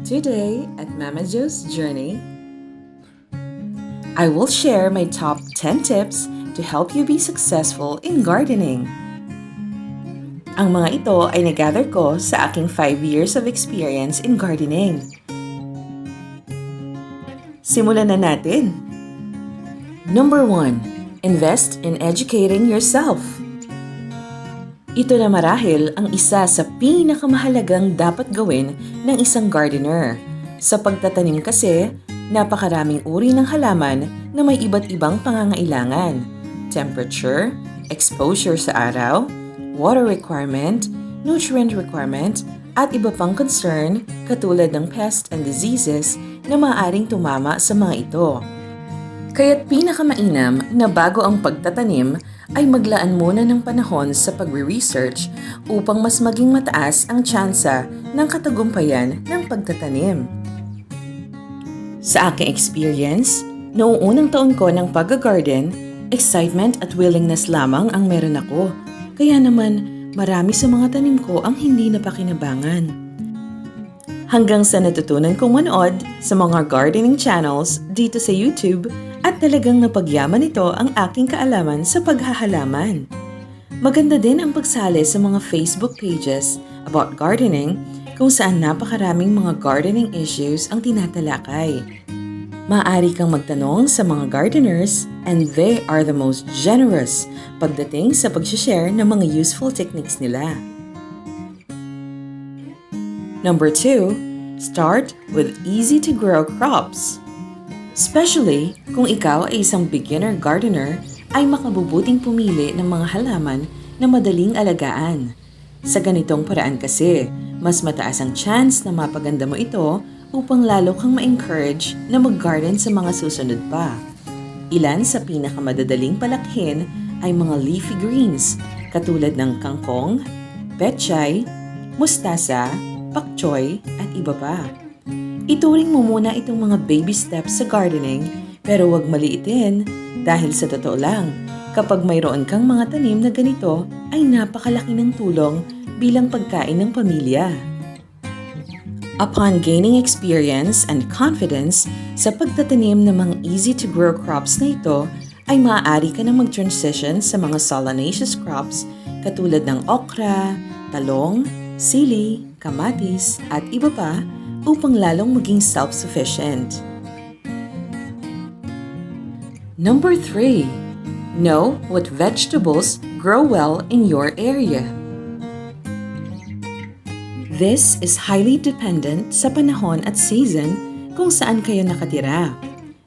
Today at Mama Jo's Journey, I will share my top 10 tips to help you be successful in gardening. Ang mga ito ay nagather ko sa aking 5 years of experience in gardening. Simulan na natin! Number 1. Invest in educating yourself. Ito na marahil ang isa sa pinakamahalagang dapat gawin ng isang gardener. Sa pagtatanim kasi, napakaraming uri ng halaman na may iba't ibang pangangailangan. Temperature, exposure sa araw, water requirement, nutrient requirement, at iba pang concern katulad ng pests and diseases na maaaring tumama sa mga ito. Kaya't pinakamainam na bago ang pagtatanim ay maglaan muna ng panahon sa pagre-research upang mas maging mataas ang tsansa ng katagumpayan ng pagtatanim. Sa aking experience, noong unang taon ko ng pag-garden, excitement at willingness lamang ang meron ako. Kaya naman, marami sa mga tanim ko ang hindi napakinabangan. Hanggang sa natutunan kong manood sa mga gardening channels dito sa YouTube at talagang napagyaman ito ang aking kaalaman sa paghahalaman. Maganda din ang pagsali sa mga Facebook pages about gardening kung saan napakaraming mga gardening issues ang tinatalakay. Maaari kang magtanong sa mga gardeners and they are the most generous pagdating sa pag-share ng mga useful techniques nila. Number 2, start with easy-to-grow crops. Especially kung ikaw ay isang beginner gardener, ay makabubuting pumili ng mga halaman na madaling alagaan. Sa ganitong paraan kasi, mas mataas ang chance na mapaganda mo ito upang lalo kang ma-encourage na mag-garden sa mga susunod pa. Ilan sa pinakamadadaling palakhin ay mga leafy greens katulad ng kangkong, pechay, mustasa, pak choy at iba pa. Ituring mo muna itong mga baby steps sa gardening pero huwag maliitin dahil sa totoo lang, kapag mayroon kang mga tanim na ganito ay napakalaki ng tulong bilang pagkain ng pamilya. Upon gaining experience and confidence sa pagtatanim ng mga easy-to-grow crops na ito, ay maaari ka na mag-transition sa mga solanaceous crops katulad ng okra, talong, sili, kamatis at iba pa upang lalong maging self-sufficient. Number 3. Know what vegetables grow well in your area. This is highly dependent sa panahon at season kung saan kayo nakatira.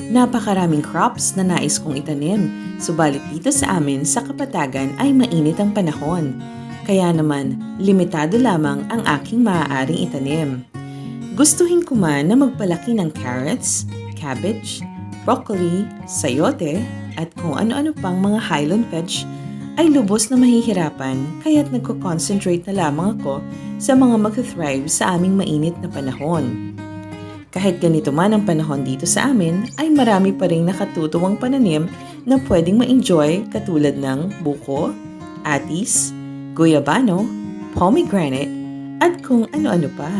Napakaraming crops na nais kong itanim, subalit dito sa amin sa Kapatagan ay mainit ang panahon. Kaya naman, limitado lamang ang aking maaaring itanim. Gustuhin ko man na magpalaki ng carrots, cabbage, broccoli, sayote, at kung ano-ano pang mga highland veg, ay lubos na mahihirapan kaya't nagko-concentrate na lamang ako sa mga mag-thrive sa aming mainit na panahon. Kahit ganito man ang panahon dito sa amin, ay marami pa rin nakatutuwang pananim na pwedeng ma-enjoy katulad ng buko, atis, guyabano, pomegranate, at kung ano-ano pa.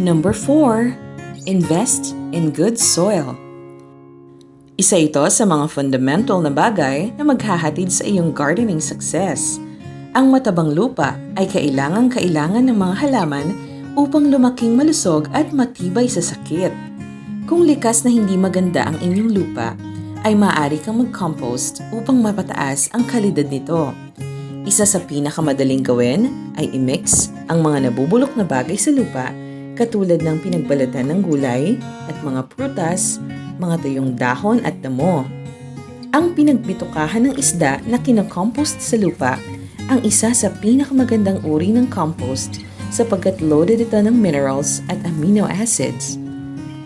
Number 4. Invest in good soil. Isa ito sa mga fundamental na bagay na maghahatid sa iyong gardening success. Ang matabang lupa ay kailangan ng mga halaman upang lumaking malusog at matibay sa sakit. Kung likas na hindi maganda ang inyong lupa, ay maaari kang mag-compost upang mapataas ang kalidad nito. Isa sa pinakamadaling gawin ay i-mix ang mga nabubulok na bagay sa lupa katulad ng pinagbalatan ng gulay at mga prutas, mga tuyong dahon at damo. Ang pinagbitukahan ng isda na kinocompost sa lupa ang isa sa pinakamagandang uri ng compost sapagkat loaded ito ng minerals at amino acids.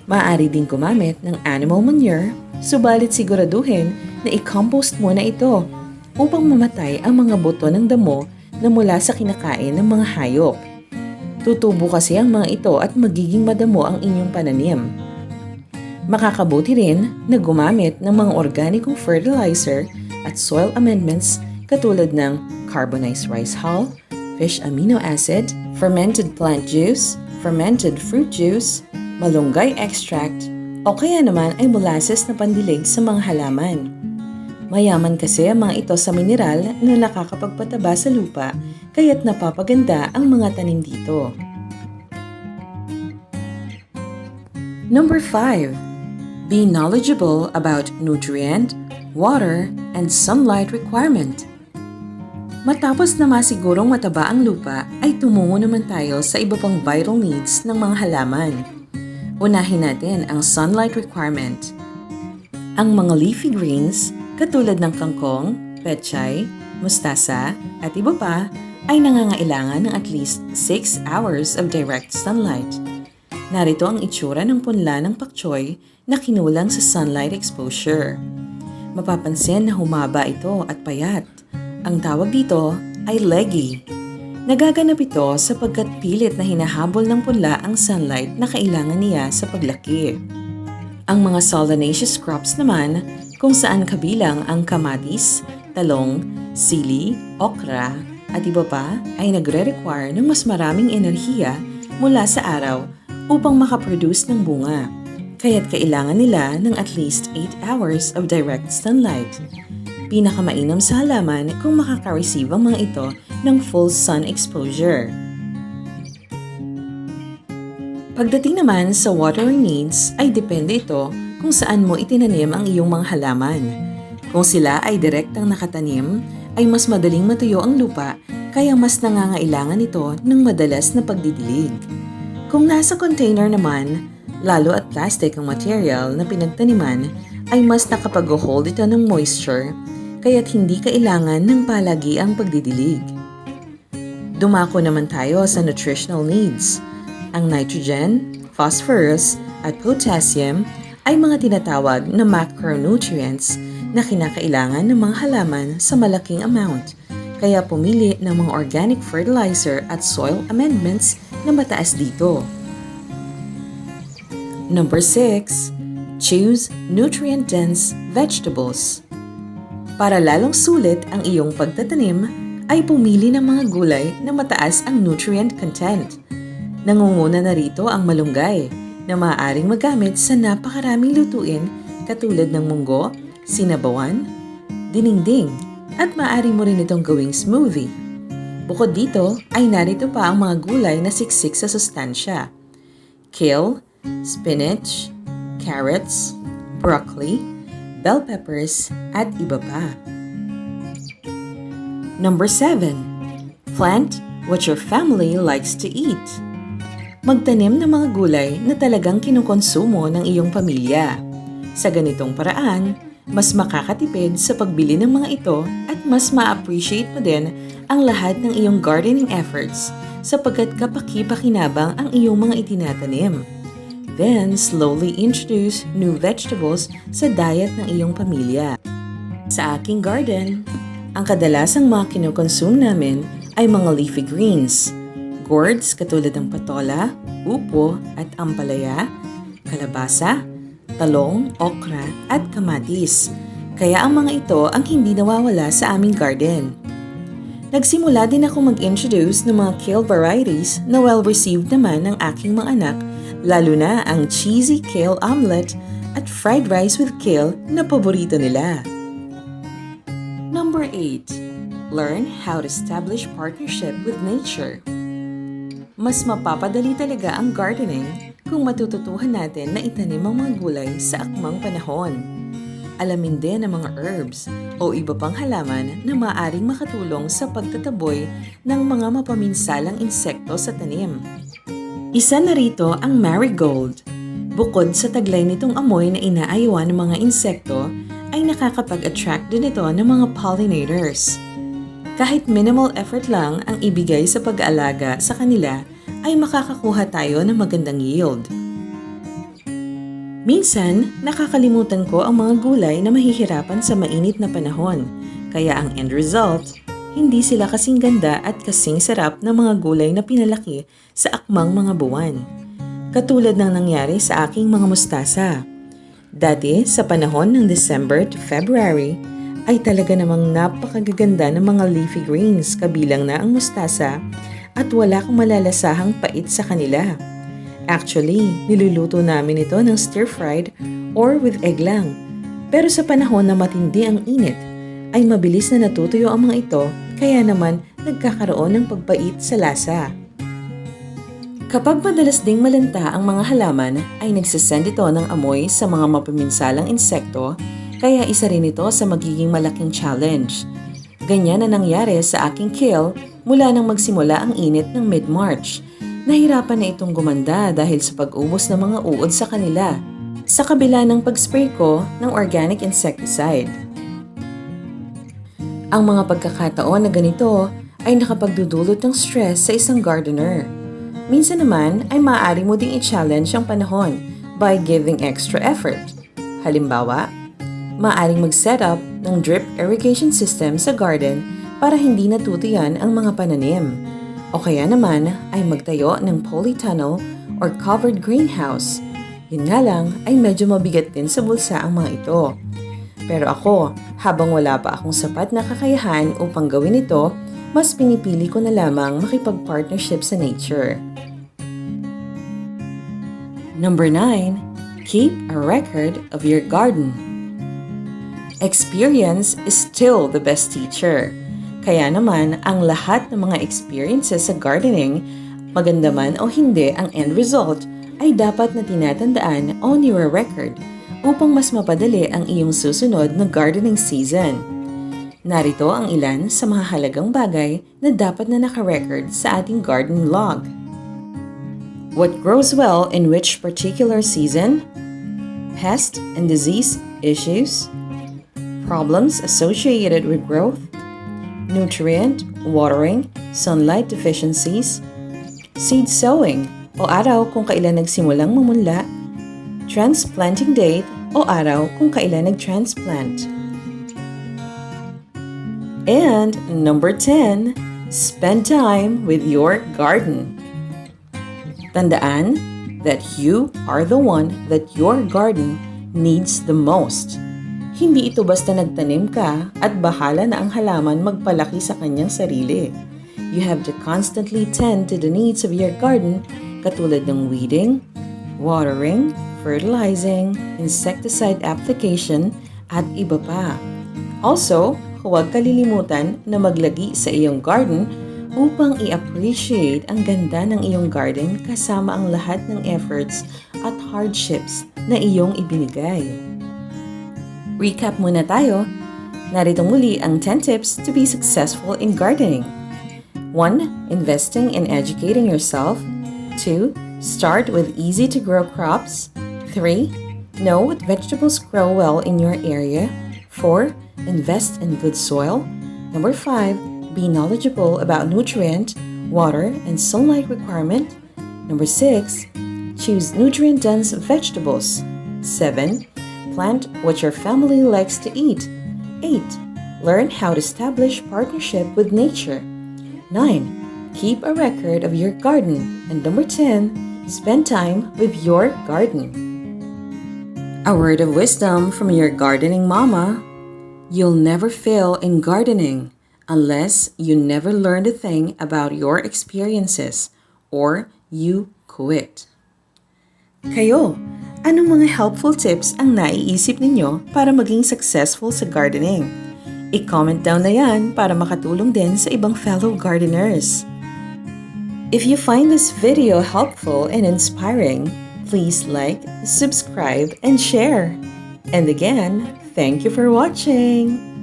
Maaari din gumamit ng animal manure, subalit siguraduhin na i-compost muna ito upang mamatay ang mga buto ng damo na mula sa kinakain ng mga hayop. Tutubo kasi ang mga ito at magiging madamo ang inyong pananim. Makakabuti rin na gumamit ng mga organikong fertilizer at soil amendments katulad ng carbonized rice hull, fish amino acid, fermented plant juice, fermented fruit juice, malunggay extract, o kaya naman ay molasses na pandilig sa mga halaman. Mayaman kasi ang mga ito sa mineral na nakakapagpataba sa lupa, kaya't napapaganda ang mga tanim dito. Number 5. Be knowledgeable about nutrient, water, and sunlight requirement. Matapos na masigurong mataba ang lupa, ay tumungo naman tayo sa iba pang vital needs ng mga halaman. Unahin natin ang sunlight requirement. Ang mga leafy greens, katulad ng kangkong, pechay, mustasa, at iba pa, ay nangangailangan ng at least 6 hours of direct sunlight. Narito ang itsura ng punla ng pakchoy na kinulang sa sunlight exposure. Mapapansin na humaba ito at payat. Ang tawag dito ay leggy. Nagaganap ito sapagkat pilit na hinahabol ng punla ang sunlight na kailangan niya sa paglaki. Ang mga solanaceous crops naman, kung saan kabilang ang kamatis, talong, sili, okra, at iba pa, ay nagre-require ng mas maraming enerhiya mula sa araw upang makaproduce ng bunga. Kaya't kailangan nila ng at least 8 hours of direct sunlight. Pinakamainam sa halaman kung makaka-receive ang mga ito ng full sun exposure. Pagdating naman sa watering needs ay depende ito kung saan mo itinanim ang iyong mga halaman. Kung sila ay direktang nakatanim, ay mas madaling matuyo ang lupa kaya mas nangangailangan ito ng madalas na pagdidilig. Kung nasa container naman, lalo at plastic ang material na pinagtaniman, ay mas nakapag-hold ito ng moisture, kaya't hindi kailangan ng palagi ang pagdidilig. Dumako naman tayo sa nutritional needs. Ang nitrogen, phosphorus, at potassium ay mga tinatawag na macronutrients na kinakailangan ng mga halaman sa malaking amount, kaya pumili ng mga organic fertilizer at soil amendments na mataas dito. Number 6. Choose nutrient-dense vegetables. Para lalong sulit ang iyong pagtatanim, ay pumili ng mga gulay na mataas ang nutrient content. Nangunguna na rito ang malunggay na maaaring magamit sa napakaraming lutuin katulad ng munggo, sinabawan, dinengdeng, at maaari mo rin itong gawing smoothie. Bukod dito ay narito pa ang mga gulay na siksik sa sustansya: kale, spinach, carrots, broccoli, bell peppers, at iba pa. Number 7. Plant what your family likes to eat. Magtanim ng mga gulay na talagang kinukonsumo ng iyong pamilya. Sa ganitong paraan, mas makakatipid sa pagbili ng mga ito at mas ma-appreciate mo din ang lahat ng iyong gardening efforts sapagkat kapaki-pakinabang ang iyong mga itinatanim. Then, slowly introduce new vegetables sa diet ng iyong pamilya. Sa aking garden, ang kadalasang mga kinukonsume namin ay mga leafy greens, gourds katulad ng patola, upo at ampalaya, kalabasa, talong, okra at kamatis. Kaya ang mga ito ang hindi nawawala sa aming garden. Nagsimula din ako mag-introduce ng mga kale varieties na well-received naman ng aking mga anak, lalo na ang cheesy kale omelette at fried rice with kale na paborito nila. Number 8. Learn how to establish partnership with nature. Mas mapapadali talaga ang gardening kung matututuhan natin na itanim ang mga gulay sa akmang panahon. Alamin din ang mga herbs o iba pang halaman na maaaring makatulong sa pagtataboy ng mga mapaminsalang insekto sa tanim. Isa na rito ang marigold. Bukod sa taglay nitong amoy na inaayawan ng mga insekto, ay nakakapag-attract din ito ng mga pollinators. Kahit minimal effort lang ang ibigay sa pag-aalaga sa kanila, ay makakakuha tayo ng magandang yield. Minsan, nakakalimutan ko ang mga gulay na mahihirapan sa mainit na panahon, kaya ang end result, hindi sila kasing ganda at kasing sarap ng mga gulay na pinalaki sa akmang mga buwan. Katulad ng nangyari sa aking mga mustasa. Dati, sa panahon ng December to February, ay talaga namang napakagaganda ng mga leafy greens kabilang na ang mustasa at wala kang malalasahang pait sa kanila. Actually, niluluto namin ito ng stir-fried or with egg lang. Pero sa panahon na matindi ang init, ay mabilis na natutuyo ang mga ito kaya naman nagkakaroon ng pagpait sa lasa. Kapag madalas ding malanta ang mga halaman ay nagsasend ito ng amoy sa mga mapaminsalang insekto kaya isa rin ito sa magiging malaking challenge. Ganyan na nangyari sa aking kale mula nang magsimula ang init ng mid-March. Nahirapan na itong gumanda dahil sa pag-ubos ng mga uod sa kanila sa kabila ng pag-spray ko ng organic insecticide. Ang mga pagkakataon na ganito ay nakapagdudulot ng stress sa isang gardener. Minsan naman ay maaari mo ding i-challenge ang panahon by giving extra effort. Halimbawa, maaaring mag-set up ng drip irrigation system sa garden para hindi natutuyan ang mga pananim. O kaya naman ay magtayo ng polytunnel or covered greenhouse. Yun nga lang ay medyo mabigat din sa bulsa ang mga ito. Pero ako, habang wala pa akong sapat na kakayahan upang gawin ito, mas pinipili ko na lamang makipag-partnership sa nature. Number 9. Keep a record of your garden. Experience is still the best teacher. Kaya naman, ang lahat ng mga experiences sa gardening, maganda man o hindi ang end result, ay dapat na tinatandaan on your record upang mas mapadali ang iyong susunod na gardening season. Narito ang ilan sa mga halagang bagay na dapat na naka-record sa ating garden log. What grows well in which particular season? Pest and disease issues? Problems associated with growth? Nutrient, watering, sunlight deficiencies? Seed sowing o araw kung kailan nagsimulang mamunla? Transplanting date o araw kung kailan nag-transplant. And number 10, spend time with your garden. Tandaan that you are the one that your garden needs the most. Hindi ito basta nagtanim ka at bahala na ang halaman magpalaki sa kanyang sarili. You have to constantly tend to the needs of your garden katulad ng weeding, watering, fertilizing, insecticide application, at iba pa. Also, huwag kalilimutan na maglagi sa iyong garden upang i-appreciate ang ganda ng iyong garden kasama ang lahat ng efforts at hardships na iyong ibinigay. Recap muna tayo. Narito muli ang 10 tips to be successful in gardening. 1. Investing in educating yourself. 2. Start with easy-to-grow crops. 3. Know what vegetables grow well in your area. 4. Invest in good soil. Number 5. Be knowledgeable about nutrient, water, and sunlight requirement. Number 6. Choose nutrient-dense vegetables. 7. Plant what your family likes to eat. 8. Learn how to establish partnership with nature. 9. Keep a record of your garden. And number 10. Spend time with your garden. A word of wisdom from your gardening mama. You'll never fail in gardening unless you never learned a thing about your experiences or you quit. Kayo, anong mga helpful tips ang naiisip ninyo para maging successful sa gardening? I-comment down na yan para makatulong din sa ibang fellow gardeners. If you find this video helpful and inspiring, please like, subscribe, and share. And again, thank you for watching!